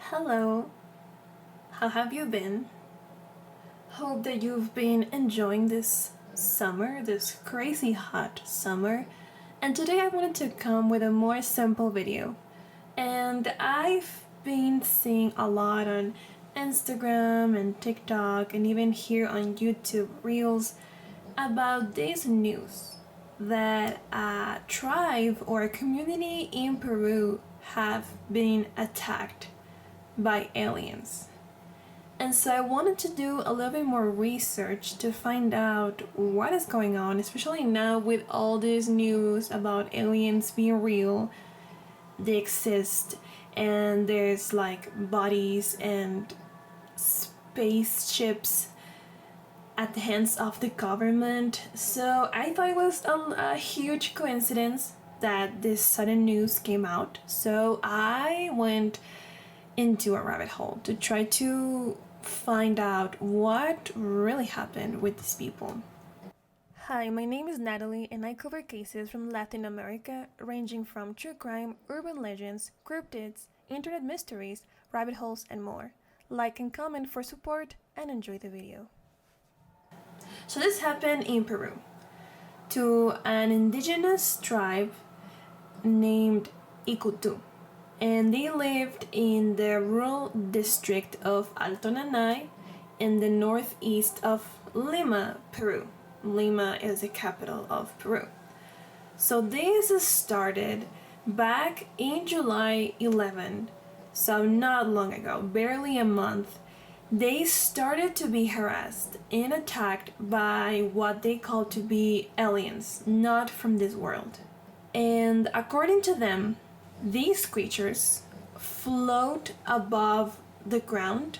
Hello, how have you been? Hope that you've been enjoying this summer, this crazy hot summer. And today I wanted to come with a more simple video. And I've been seeing a lot on Instagram and TikTok and even here on YouTube Reels about this news that a tribe or a community in Peru have been attacked by aliens. And so I wanted to do a little bit more research to find out what is going on, especially now with all this news about aliens being real. They exist, and there's like bodies and spaceships at the hands of the government. So I thought it was a huge coincidence that this sudden news came out. So I went into a rabbit hole to try to find out what really happened with these people. Hi, my name is Natalie and I cover cases from Latin America ranging from true crime, urban legends, cryptids, internet mysteries, rabbit holes, and more. Like and comment for support and enjoy the video. So this happened in Peru to an indigenous tribe named Ikutu, and they lived in the rural district of Alto Nanay in the northeast of Lima, Peru. Lima is the capital of Peru. So this started back in July 11, so not long ago, barely a month. They started to be harassed and attacked by what they call to be aliens, not from this world. And according to them, these creatures float above the ground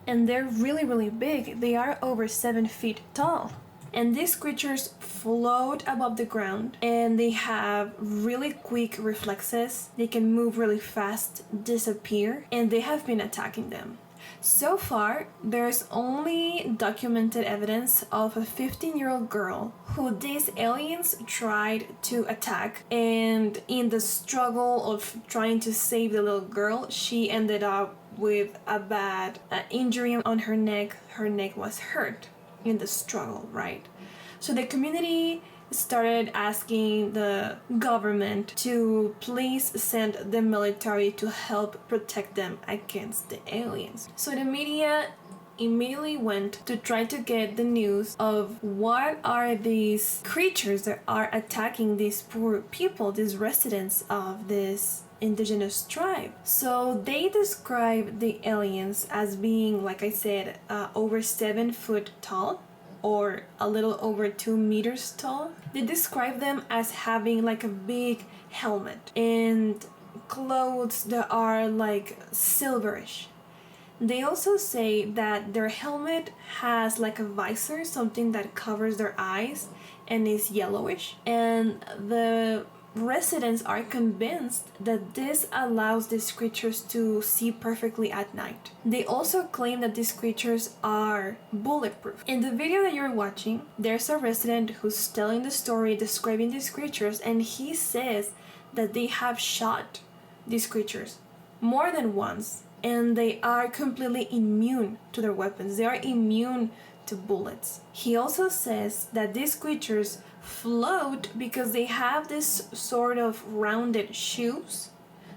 and they're really big. They are over 7 feet tall. And these creatures float above the ground and they have really quick reflexes. They can move really fast, disappear, and they have been attacking them. So far, there's only documented evidence of a 15-year-old girl who these aliens tried to attack, and in the struggle of trying to save the little girl, she ended up with a bad injury on her neck. Her neck was hurt in the struggle, right? So the community started asking the government to please send the military to help protect them against the aliens. So the media immediately went to try to get the news of what are these creatures that are attacking these poor people, these residents of this indigenous tribe. So they describe the aliens as being, like I said, over 7 foot tall, or a little over 2 meters tall. They describe them as having like a big helmet and clothes that are like silverish. They also say that their helmet has like a visor, something that covers their eyes and is yellowish. And the residents are convinced that this allows these creatures to see perfectly at night. They also claim that these creatures are bulletproof. In the video that you're watching, there's a resident who's telling the story describing these creatures, and he says that they have shot these creatures more than once and they are completely immune to their weapons. They are immune to bullets. He also says that these creatures float because they have this sort of rounded shoes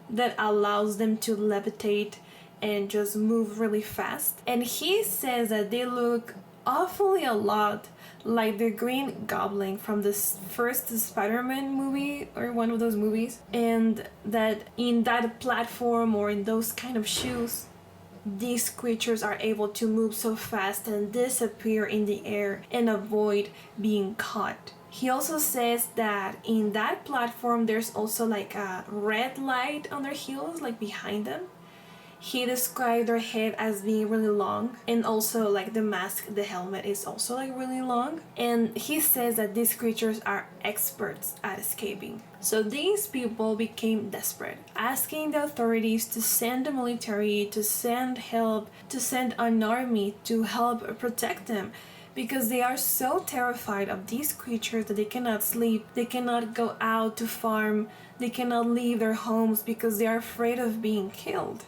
that allows them to levitate and just move really fast. And he says that they look awfully a lot like the Green Goblin from the first Spider-Man movie, or one of those movies, and that in that platform or in those kind of shoes, these creatures are able to move so fast and disappear in the air and avoid being caught. He also says that in that platform there's also like a red light on their heels, like behind them. He described their head as being really long, and also like the mask, the helmet is also like really long. And he says that these creatures are experts at escaping. So these people became desperate, asking the authorities to send the military, to send help, to send an army to help protect them, because they are so terrified of these creatures that they cannot sleep, they cannot go out to farm, they cannot leave their homes because they are afraid of being killed.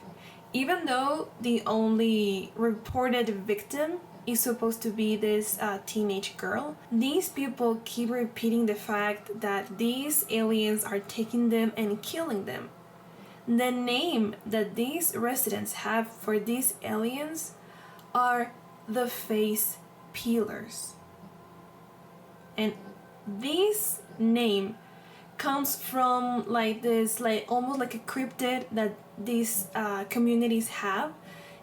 Even though the only reported victim is supposed to be this teenage girl, these people keep repeating the fact that these aliens are taking them and killing them. The name that these residents have for these aliens are the face peelers. And this name comes from like this, like almost like a cryptid that these communities have,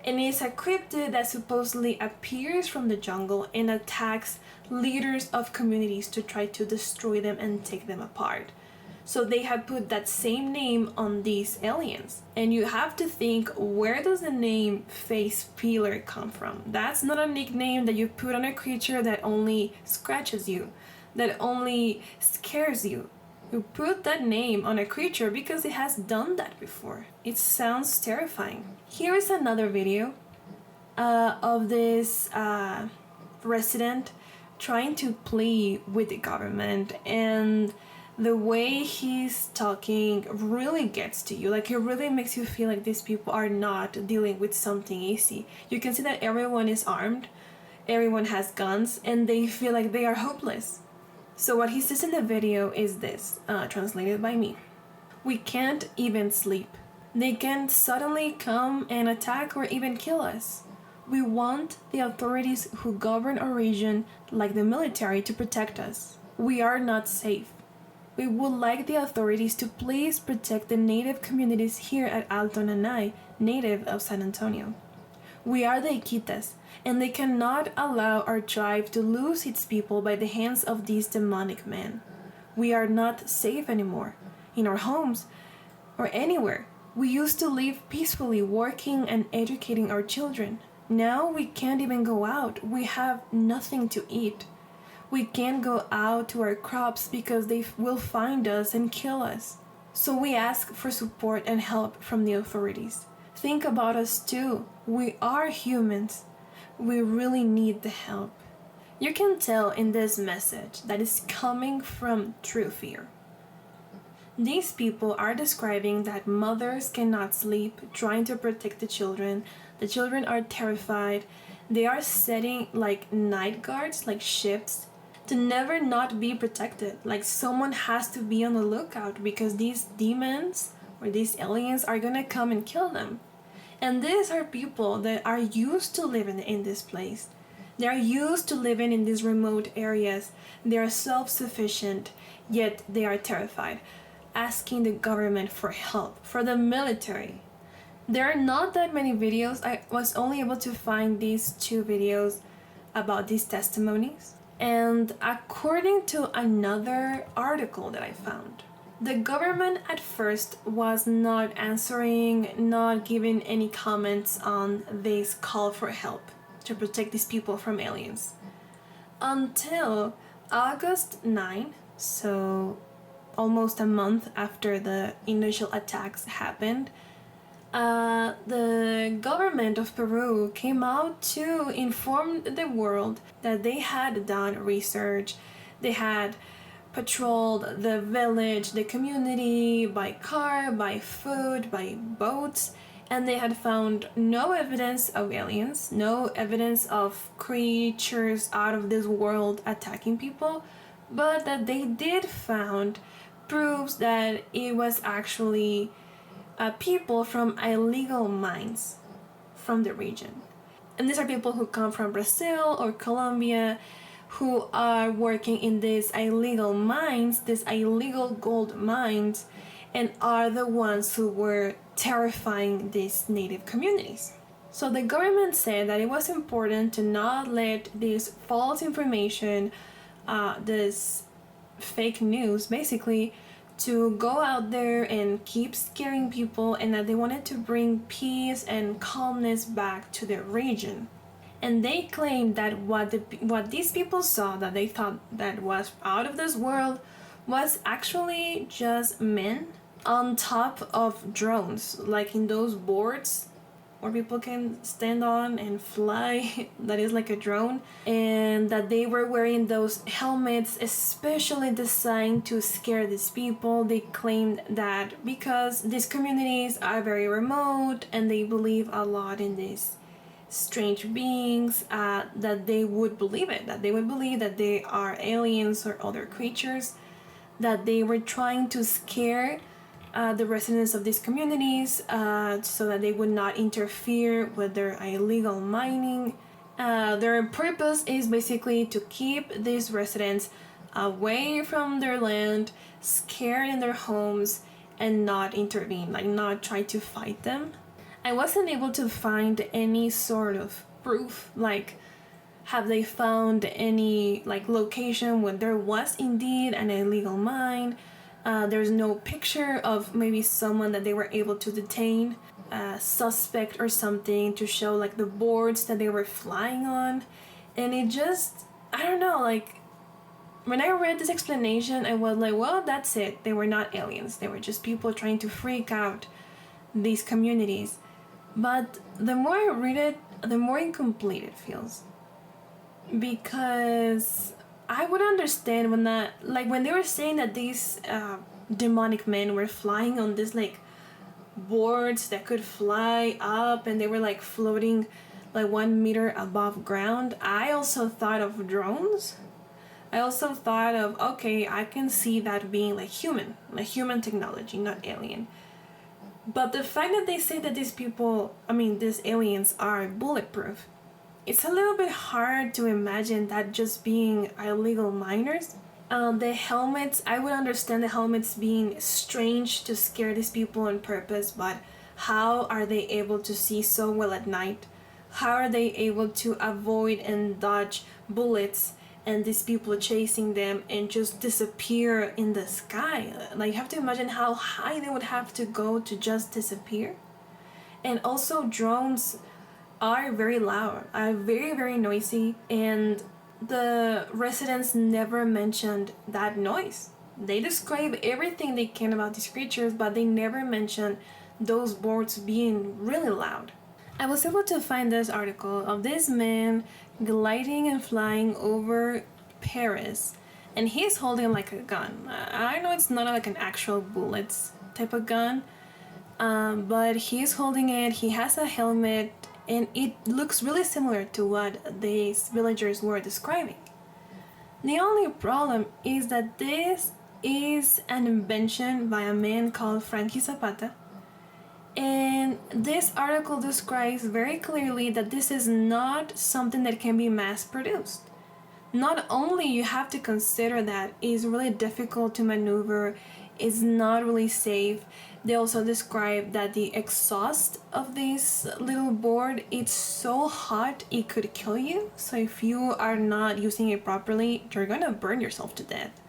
and it's a cryptid that supposedly appears from the jungle and attacks leaders of communities to try to destroy them and take them apart. So they have put that same name on these aliens. And you have to think, where does the name face peeler come from? That's not a nickname that you put on a creature that only scratches you, that only scares you. You put that name on a creature because it has done that before. It sounds terrifying. Here is another video of this resident trying to plead with the government, and the way he's talking really gets to you. Like, it really makes you feel like these people are not dealing with something easy. You can see that everyone is armed, everyone has guns, and they feel like they are hopeless. So what he says in the video is this, translated by me. We can't even sleep. They can suddenly come and attack or even kill us. We want the authorities who govern our region, like the military, to protect us. We are not safe. We would like the authorities to please protect the native communities here at Alto Nanay, native of San Antonio. We are the Iquitas, and they cannot allow our tribe to lose its people by the hands of these demonic men. We are not safe anymore, in our homes or anywhere. We used to live peacefully, working and educating our children. Now we can't even go out. We have nothing to eat. We can't go out to our crops because they will find us and kill us. So we ask for support and help from the authorities. Think about us too. We are humans. We really need the help. You can tell in this message that is coming from true fear. These people are describing that mothers cannot sleep, trying to protect the children. The children are terrified. They are setting like night guards, like shifts, to never not be protected. Like, someone has to be on the lookout because these demons or these aliens are gonna come and kill them. And these are people that are used to living in this place. They are used to living in these remote areas. They are self-sufficient, yet they are terrified, asking the government for help, for the military. There are not that many videos. I was only able to find these 2 videos about these testimonies. And according to another article that I found, the government at first was not answering, not giving any comments on this call for help to protect these people from aliens. Until August 9, so almost a month after the initial attacks happened, the government of Peru came out to inform the world that they had done research. They had patrolled the village, the community, by car, by foot, by boats, and they had found no evidence of aliens, no evidence of creatures out of this world attacking people, but that they did found proofs that it was actually people from illegal mines from the region. And these are people who come from Brazil or Colombia, who are working in these illegal mines, these illegal gold mines, and are the ones who were terrifying these native communities. So the government said that it was important to not let this false information, this fake news basically, to go out there and keep scaring people, and that they wanted to bring peace and calmness back to their region. And they claimed that what these people saw, that they thought that was out of this world, was actually just men on top of drones, like in those boards where people can stand on and fly that is like a drone, and that they were wearing those helmets especially designed to scare these people. They claimed that because these communities are very remote and they believe a lot in these strange beings, that they would believe it, that they would believe that they are aliens or other creatures, that they were trying to scare the residents of these communities, so that they would not interfere with their illegal mining. Their purpose is basically to keep these residents away from their land, scared in their homes, and not intervene, like not try to fight them. I wasn't able to find any sort of proof, like have they found any like location where there was indeed an illegal mine. There's no picture of maybe someone that they were able to detain, a suspect or something, to show like the boards that they were flying on. And it just, I don't know, like when I read this explanation, I was like, well, that's it. They were not aliens. They were just people trying to freak out these communities. But the more I read it, the more incomplete it feels. Because I would understand when that, like when they were saying that these demonic men were flying on this like boards that could fly up and they were like floating like 1 meter above ground. I also thought of drones. I also thought of, okay, I can see that being like human technology, not alien. But the fact that they say that these aliens are bulletproof, it's a little bit hard to imagine that just being illegal miners. The helmets, I would understand the helmets being strange to scare these people on purpose, but how are they able to see so well at night? How are they able to avoid and dodge bullets and these people chasing them and just disappear in the sky? Like, you have to imagine how high they would have to go to just disappear. And also, drones are very loud, are very, very noisy, and the residents never mentioned that noise. They describe everything they can about these creatures, but they never mention those boards being really loud. I was able to find this article of this man gliding and flying over Paris, and he's holding like a gun. I know it's not like an actual bullets type of gun, but he's holding it. He has a helmet, and it looks really similar to what these villagers were describing. The only problem is that this is an invention by a man called Frankie Zapata, and this article describes very clearly that this is not something that can be mass produced. Not only you have to consider that it's really difficult to maneuver, it's not really safe. They also describe that the exhaust of this little board, it's so hot it could kill you. So if you are not using it properly, you're gonna burn yourself to death.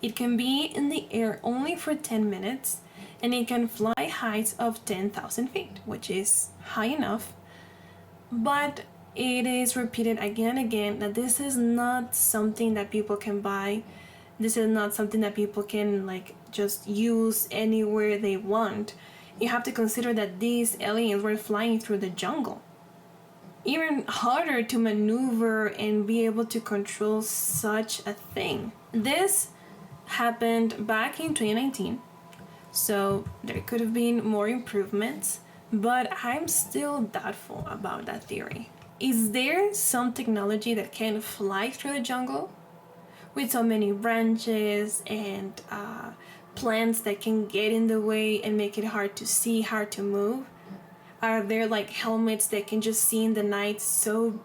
It can be in the air only for 10 minutes, and it can fly heights of 10,000 feet, which is high enough. But it is repeated again and again that this is not something that people can buy. This is not something that people can like just use anywhere they want. You have to consider that these aliens were flying through the jungle. Even harder to maneuver and be able to control such a thing. This happened back in 2019, so there could have been more improvements, but I'm still doubtful about that theory. Is there some technology that can fly through the jungle with so many branches and plants that can get in the way and make it hard to see, hard to move? Are there like helmets that can just see in the night so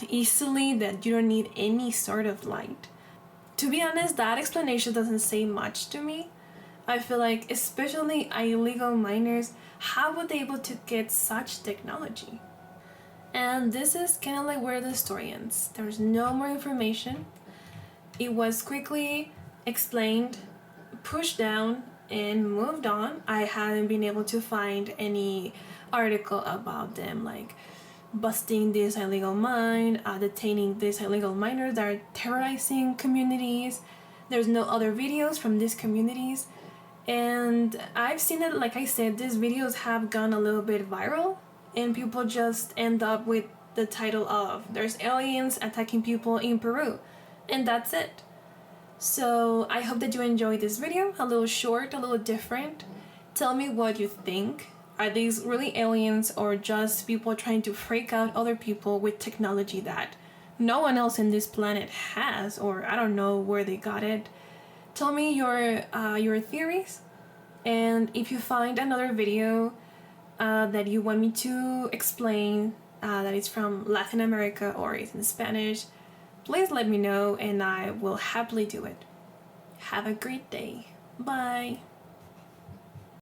easily that you don't need any sort of light? To be honest, that explanation doesn't say much to me. I feel like, especially illegal miners, how would they be able to get such technology? And this is kind of like where the story ends. There's no more information. It was quickly explained, pushed down, and moved on. I haven't been able to find any article about them like busting this illegal mine, detaining these illegal miners that are terrorizing communities. There's no other videos from these communities. And I've seen it, like I said, these videos have gone a little bit viral. and people just end up with the title of "There's aliens attacking people in Peru," and that's it. So I hope that you enjoyed this video, a little short, a little different. Tell me what you think. Are these really aliens or just people trying to freak out other people with technology that no one else in this planet has, or I don't know where they got it? Tell me your theories, and if you find another video that you want me to explain that is from Latin America or is in Spanish, please let me know and I will happily do it. Have a great day. Bye.